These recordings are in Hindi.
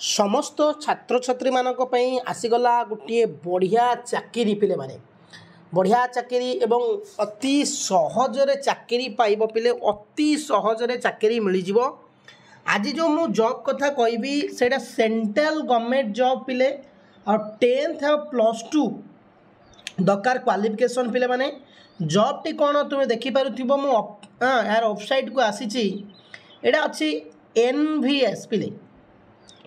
समस्त छात्र छात्री मानक पई आसीगला गोटे बढ़िया चाकरी पिले माने बढ़िया चाकरी एवं अति सहजरे चाकरी पाइब पिले अति सहजरे चाकरी मिल जिवो। आज जो मु जॉब कथा कहबी सेटा सेंट्रल गवर्नमेंट जॉब पिले और 10th और +2 दरकार क्वालिफिकेशन पिले माने जॉब टी कोन तुमे देखि पारुथिबो मु यार वेबसाइट को आसीची एटा अछि एनवीएस पिले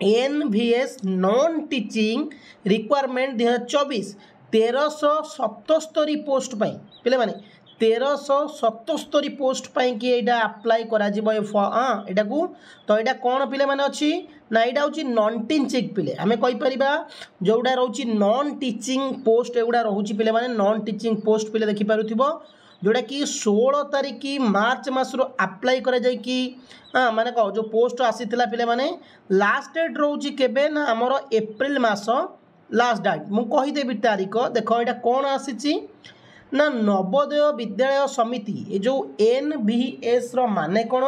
NVS non teaching requirement 2024 1377 post पाई पिले माने 1377 पोस्ट पाई कि एटा अप्लाई करा जिवो एटा को तो एटा कोन पिले माने अछि ना एटा होची नॉन टीचिंग पिले आमे कहि परिबा जोडा रहउची नॉन टीचिंग पोस्ट एगुडा रहउची पिले माने नॉन टीचिंग पोस्ट पिले देखि पारुथिबो जोड़ा कि 16 तारिख मार्च मासर अप्लाई करा जाय कि माने कह जो पोस्ट आसी पिले माने लास्ट डेट रोची केबे ना हमर एप्रिल मास लास्ट डेट मु कहि देबी तारिख देखो एटा कोन आसीची ना नवोदय विद्यालय समिति ये जो एनवीएस रो माने कोन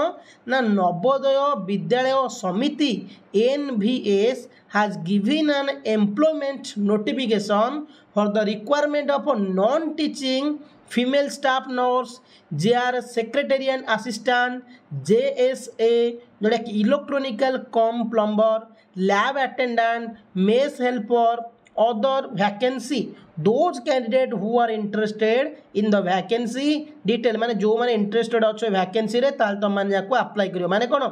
ना नवोदय विद्यालय समिति NVS has given an employment notification for the requirement of a non-teaching female staff nurse, JR secretarian assistant, JSA जोड़ा कि electronical come plumber, lab attendant, mess helper, other vacancy those candidate who are interested in the vacancy detail माने जो माने इंटरेस्टेड अच्छे वैकेंसी रे ताल तो माने जाको अप्लाई करियो माने कोन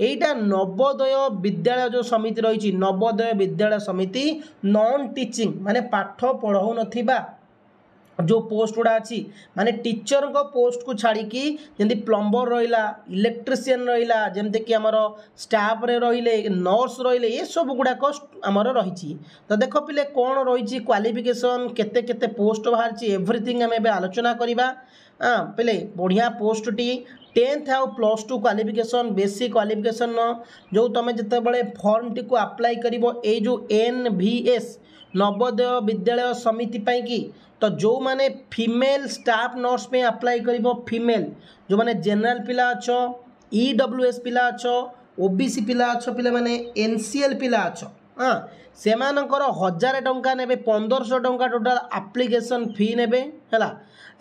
एटा नवोदय विद्यालय जो समिति रही नवोदय विद्यालय समिति नॉन टीचिंग माने पाठ पढ़ाऊ नथिबा जो पोस्ट गुड़ा अच्छी माने टीचर को पोस्ट को छाड़ी की जमी प्लम्बर रहा इलेक्ट्रीशियन रहा जमती कि आमर स्टाफ रे रहिले नर्स रहिले ये सब गुड़ाक आमर रही तो देख पिले कौन रही क्वालिफिकेशन केते केते पोस्ट बाहर एवरीथिंग आम ए आलोचना करवा पिले बढ़िया पोस्ट टी 10th आउ +2 क्वालिफिकेशन बेसिक क्वालिफिकेशन जो तुम जिते फॉर्म टी को अप्लाई कर जो एनवीएस नवोदय विद्यालय समिति पाई की तो जो माने फीमेल स्टाफ नर्स में अप्लाई करिवो फीमेल जो माने जनरल पिला अच्छो ईडब्ल्यूएस पिला अच्छो ओबीसी पिला अच्छो पिला माने एनसीएल पिला अच्छो से मानकर 1000 टंका नेबे 1500 टंका टोटल एप्लिकेशन फी नेबे हला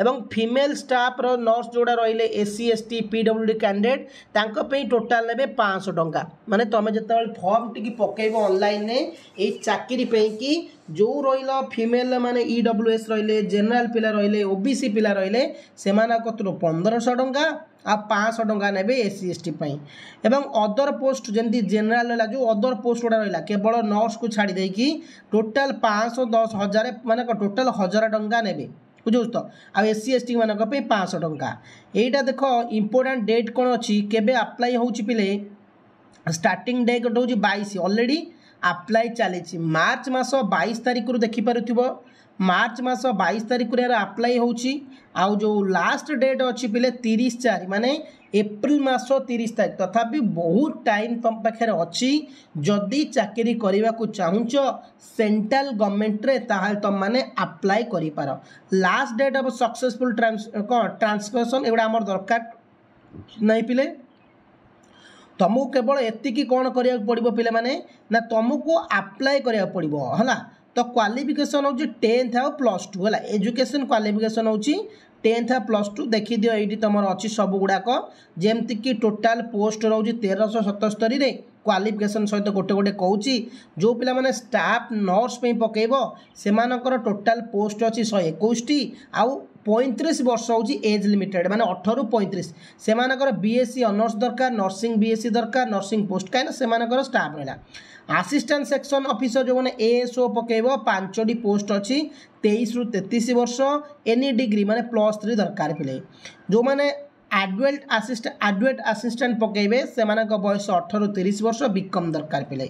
एवं फीमेल स्टाफ रो नर्स जोड़ा रहिले एससी एसटी पीडब्ल्यूडी कैंडिडेट तांको पे टोटल नेबे 500 टंका माने तमे जते फॉर्म टिकी पकेइबो ऑनलाइन ने ए चाकरी पे कि जो रहिला फीमेल माने ईडब्ल्यूएस रहिले जनरल पिला रहिले ओबीसी पिला रहिले सेमाना कतरो 1500 टंका आ 500 टंका नेबे एससी एसटी पई एवं अदर पोस्ट जंती जनरल रहिला जो अदर पोस्ट उडा रहिला केवल नर्स को छाड़ी दे कि टोटल 510,000 माने टोटल 1000 टंका नेबे बुझुस तो आ एससी एसटी मानक पे 500 टंका एटा देखो इंपोर्टेंट डेट कोन अछि केबे अप्लाई होउची पिले स्टार्टिंग डेट होउची 22 ऑलरेडी अप्लाई चली मार्च मास 22 तारिख रु देखि पारुथिबो मार्च मास 22 तारिख रे अप्लाई होउची आउ जो लास्ट डेट अछि पिले 30/4 माने एप्रिल मास 30 तारिख तथापि बहुत टाइम तुम पाखे अच्छी जदि चाकरी करने को चाहूच सेंट्रल गवर्नमेंट रे ताहाल तुम माने अप्लाई करि पार last date of successful transformation एगुड़ा आमर दरकार नहीं पिले तुमको केवल एतिकी कौन करिया पड़िबो पिले माने ना तुमको अप्लाई करिया पड़िबो हला तो क्वालिफिकेशन होची 10th और +2 हला एजुकेशन क्वालिफिकेशन होची 10th और +2 देखि दियो एडी तमर अछि सब गुडाक जेमति कि टोटल पोस्ट रहउची 1377 रे क्वालिफिकेशन सहित गोटे गोटे कहूची जो पिला माने स्टाफ नर्स पे पकेबो सेमानकर टोटल पोस्ट अछि 121 टी आउ 35 वर्ष होची एज लिमिटेड माने 18 रु 35 सेमानकर बीएससी ऑनर्स दरकार नर्सिंग बीएससी दरकार नर्सिंग पोस्ट कायना सेमानकर स्टाफ रहला असिस्टेंट सेक्शन ऑफिसर जो माने एएसओ पकेबो 5टी पोस्ट अछि 23 रु 33 वर्ष एनी डिग्री माने +3 दरकार पिले जो माने एडवेट असिस्टेंट पकेबे सेमानक बयस 18 रु 30 वर्ष बीकम दरकार पिले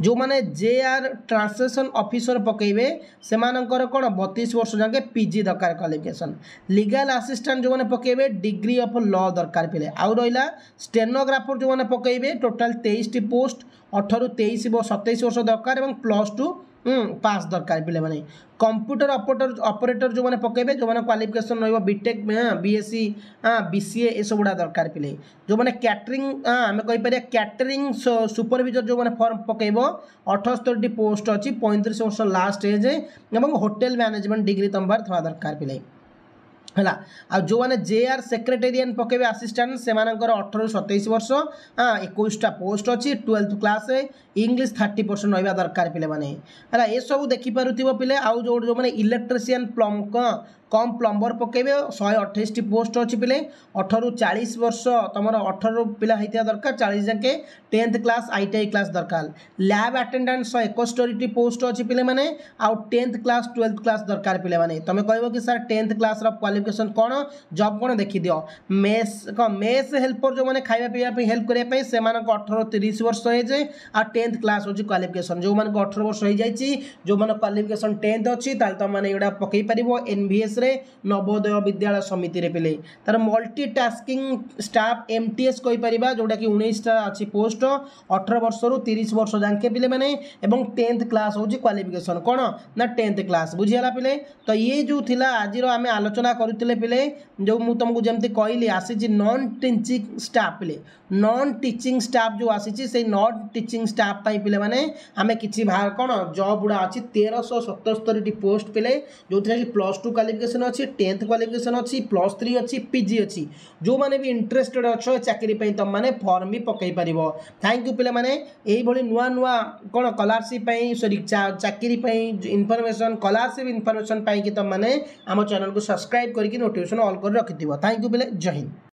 जो माने जेआर ट्रांसलेशन ऑफिसर पकेबे सेमानकर कोन 32 वर्ष जाके पीजी दरकार क्वालिफिकेशन लीगल असिस्टेंट जो माने पकेबे डिग्री ऑफ लॉ दरकार पिले आउ रहिला स्टेनोग्राफर जो माने पकेबे टोटल 23 टी पोस्ट 18 रु 27 वर्ष दरकार एवं +2 पास दरकार पे मैंने कंप्यूटर ऑपरेटर जो मैंने पकेबे जो मैंने क्वालिफिकेशन रही बीटेक बीएससी बीसीए ये सब गुड़ा दरकार पे जो मैंने कैटरिंग आम कहीपर कैटरिंग सुपरविजर जो मैंने फॉर्म पकेब 78 पोस्ट अच्छी 35 वर्ष लास्ट एज और होटेल मैनेजमेंट डिग्री तुम पार थवा दरकार पे है आ जो मैंने जेआर सेक्रेटेरियन पकेबे असिस्टेंट से 18 ରୁ 27 वर्ष 21टा पोस्ट अच्छी 12th क्लास इंग्लिश 30% रहा दरकार पे मैंने है ये सब देखिपुव पे आउ जो मैंने इलेक्ट्रीशियन कम प्लम्बर पकेबे 128 पोस्ट अच्छी पे 18 ରୁ 40 वर्ष तुम 18 पिला होता दरकार 40 जाके 10th क्लास ITI क्लास दरकार लैब अटेंडेंट 171 पोस्ट अच्छी पे मैंने आउ 10th क्लास 12th क्लास दरकार पे मैंने तुम कह कि सर 10th क्लास क्वालिफिकेशन कौन जॉब कौन देखी दियो मेस हेल्पर जो मैंने खाଇବା पीवा हेल्प करने से 18 ରୁ 30 वर्ष एज आ 10th क्लास हूँ क्वालिफिकेशन जो मैंने 18 वर्ष हो जाए जो मैंने क्वालिफिकेशन 10th अच्छी तुम ये पकई पार NVS नवोदय विद्यालय समिति रे पिले तार मल्टीटास्किंग स्टाफ MTS कहि परिबा जोटा कि 19टा अच्छी पोस्ट 18 वर्ष रु 30 वर्ष जाके पिले माने एवं 10th क्लास होची क्वालिफिकेशन कोन ना 10th क्लास बुझियाला पिले तो ये जो थिला आजिरो आमे आलोचना करूतिले पिले जो मु तुमको जेमति कहली आसी नॉन टीचिंग स्टाफ पिले नॉन टीचिंग स्टाफ जो आसी से नॉन टीचिंग स्टाफ पाई पिले माने आमे किछि भार कोन जॉब गुडा अछि 1377 टी पोस्ट पिले जो कि +2 क्वालिफिकेशन अच्छी 10th क्वालिफिकेशन अच्छी +3 अच्छी PG अच्छी जो माने भी इंटरेस्टेड अच्छो चाकरी पे तुम माने फॉर्म भी पकई परिबो थैंक यू पिले माने एई भली नुआ नुआ कोन स्कॉलरशिप पे सॉरी चाकरी पे इन्फॉर्मेशन स्कॉलरशिप इन्फॉर्मेशन पाई कि तुम माने हम चैनल को सब्सक्राइब करके नोटिफिकेशन ऑल कर रखिथिबो थैंक यू पिले जय हिंद।